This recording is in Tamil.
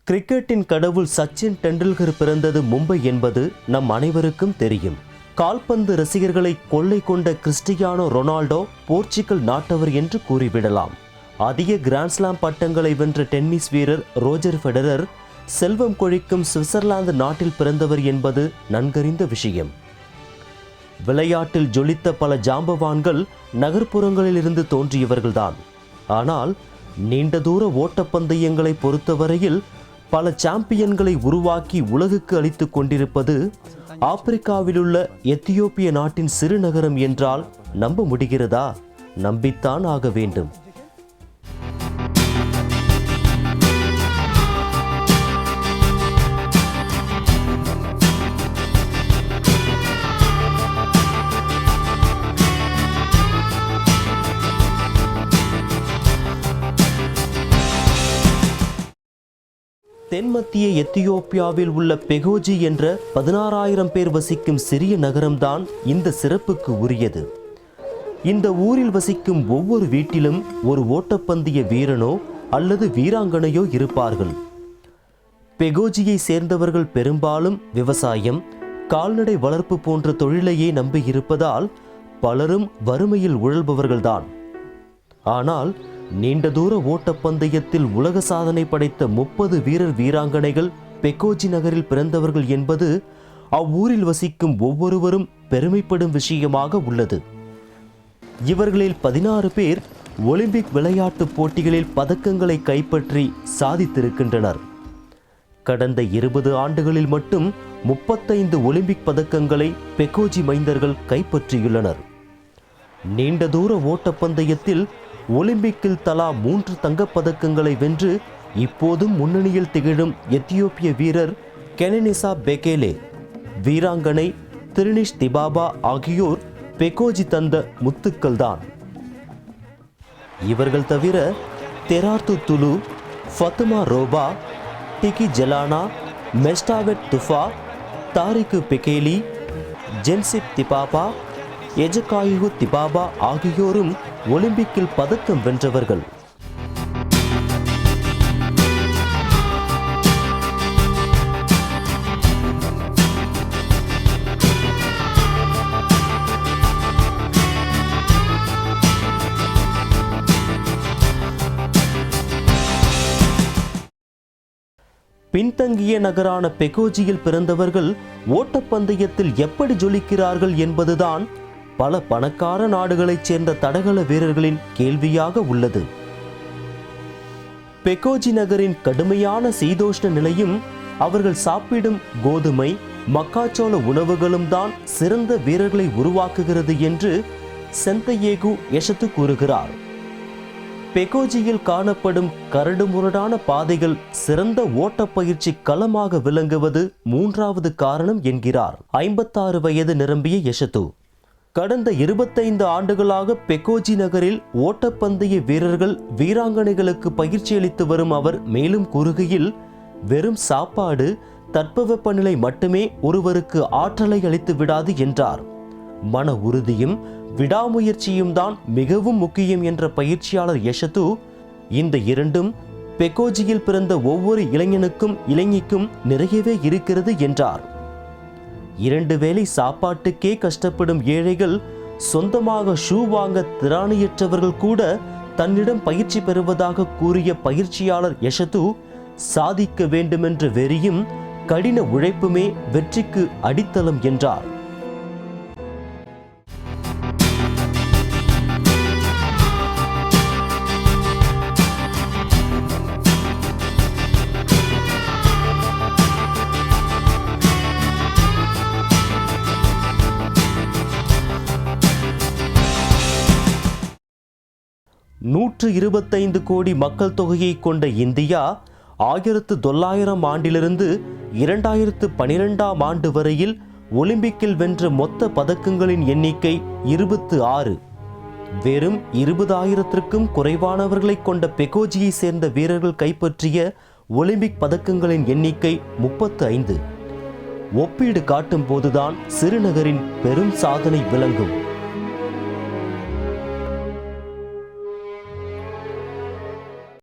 கிரிக்கெட்டின் கடவுள் சச்சின் டெண்டுல்கர் பிறந்தது மும்பை என்பது நம் அனைவருக்கும் தெரியும். கால்பந்து ரசிகர்களை கொள்ளை கொண்ட கிறிஸ்டியானோ ரொனால்டோ போர்ச்சுகல் நாட்டவர் என்று கூறிவிடலாம். அதிக கிராண்ட்ஸ்லாம் பட்டங்களை வென்ற டென்னிஸ் வீரர் ரோஜர் ஃபெடரர் செல்வம் கொழிக்கும் சுவிட்சர்லாந்து நாட்டில் பிறந்தவர் என்பது நன்கறிந்த விஷயம். விளையாட்டில் ஜொலித்த பல ஜாம்பவான்கள் நகர்ப்புறங்களில் இருந்து தோன்றியவர்கள்தான். ஆனால் நீண்ட தூர ஓட்டப்பந்தயங்களை பொறுத்தவரையில் பல சாம்பியன்களை உருவாக்கி உலகுக்கு அளித்துக் கொண்டிருப்பது ஆப்பிரிக்காவிலுள்ள எத்தியோப்பிய நாட்டின் சிறு நகரம் என்றால் நம்ப முடிகிறதா? நம்பித்தான் ஆக வேண்டும். தென்மத்திய எத்தியோப்பியாவில் உள்ள பெகோஜி என்ற 16,000 பேர் வசிக்கும் சிறிய நகரம்தான் இந்த சிறப்புக்கு உரியது. இந்த ஊரில் வசிக்கும் ஒவ்வொரு வீட்டிலும் ஒரு ஓட்டப்பந்தய வீரனோ அல்லது வீராங்கனையோ இருப்பார்கள். பெகோஜியை சேர்ந்தவர்கள் பெரும்பாலும் விவசாயம், கால்நடை வளர்ப்பு போன்ற தொழிலையே நம்பி இருப்பதால் பலரும் வறுமையில் உழல்பவர்கள்தான். ஆனால் நீண்ட தூர ஓட்டப்பந்தயத்தில் உலக சாதனை படைத்த 30 வீரர் வீராங்கனைகள் பெகோஜி நகரில் பிறந்தவர்கள் என்பது அவ்வூரில் வசிக்கும் ஒவ்வொருவரும் பெருமைப்படும் விஷயமாக உள்ளது. இவர்களில் 16 பேர் ஒலிம்பிக் விளையாட்டுப் போட்டிகளில் பதக்கங்களை கைப்பற்றி சாதித்திருக்கின்றனர். கடந்த 20 ஆண்டுகளில் மட்டும் 35 ஒலிம்பிக் பதக்கங்களை பெகோஜி மைந்தர்கள் கைப்பற்றியுள்ளனர். நீண்ட தூர ஓட்டப்பந்தயத்தில் ஒலிம்பிக்கில் தலா 3 தங்கப்பதக்கங்களை வென்று இப்போதும் முன்னணியில் திகழும் எத்தியோப்பிய வீரர் கெனெனிசா பெகேலே, வீராங்கனை திரினிஷ் திபாபா ஆகியோர் பெகோஜி தந்த முத்துக்கள்தான். இவர்கள் தவிர தெரார்த்து துலு, ஃபத்துமா ரோபா, டிகி ஜெலானா, மெஸ்டாவெட் துஃபா, தாரிக்கு பெகேலி, ஜென்சிப் திபாபா, எஜகாயு திபாபா ஆகியோரும் ஒலிம்பிக்கில் பதக்கம் வென்றவர்கள். பின்தங்கிய நகரான பெகோஜியில் பிறந்தவர்கள் ஓட்டப்பந்தயத்தில் எப்படி ஜொலிக்கிறார்கள் என்பதுதான் பல பணக்கார நாடுகளைச் சேர்ந்த தடகள வீரர்களின் கேள்வியாக உள்ளது. பெகோஜி நகரின் கடுமையான சீதோஷ்ண நிலையும் அவர்கள் சாப்பிடும் கோதுமை, மக்காச்சோள உணவுகளும் தான் சிறந்த வீரர்களை உருவாக்குகிறது என்று செந்தயேகு எஷத்து கூறுகிறார். பெகோஜியில் காணப்படும் கரடுமுரடான பாதைகள் சிறந்த ஓட்டப்பயிற்சி களமாக விளங்குவது 3வது காரணம் என்கிறார் 56 வயது நிரம்பிய எஷத்து. கடந்த 25 ஆண்டுகளாக பெகோஜி நகரில் ஓட்டப்பந்தய வீரர்கள் வீராங்கனைகளுக்கு பயிற்சி அளித்து வரும் அவர் மேலும் கூறுகையில், வெறும் சாப்பாடு, தட்பவெப்பநிலை மட்டுமே ஒருவருக்கு ஆற்றலை அளித்து விடாது என்றார். மன உறுதியும் விடாமுயற்சியும் தான் மிகவும் முக்கியம் என்ற பயிற்சியாளர் யஷத்து, இந்த இரண்டும் பெகோஜியில் பிறந்த ஒவ்வொரு இளைஞனுக்கும் இளைஞிக்கும் நிறையவே இருக்கிறது என்றார். 2 வேளை சாப்பாட்டுக்கே கஷ்டப்படும் ஏழைகள், சொந்தமாக ஷூ வாங்க திராணியற்றவர்கள் கூட தன்னிடம் பயிற்சி பெறுவதாக கூறிய பயிற்சியாளர் யஷத்து, சாதிக்க வேண்டுமென்ற வெறியும் கடின உழைப்புமே வெற்றிக்கு அடித்தளம் என்றார். $125 கோடி மக்கள் தொகையை கொண்ட இந்தியா 1900 ஆண்டிலிருந்து 2012 ஆண்டு வரையில் ஒலிம்பிக்கில் வென்ற மொத்த பதக்கங்களின் எண்ணிக்கை 26. வெறும் 20,000க்கும் குறைவானவர்களை கொண்ட பெகோஜியை சேர்ந்த வீரர்கள் கைப்பற்றிய ஒலிம்பிக் பதக்கங்களின் எண்ணிக்கை 35. ஒப்பீடு காட்டும் போதுதான் சிறுநகரின் பெரும் சாதனை விளங்கும்.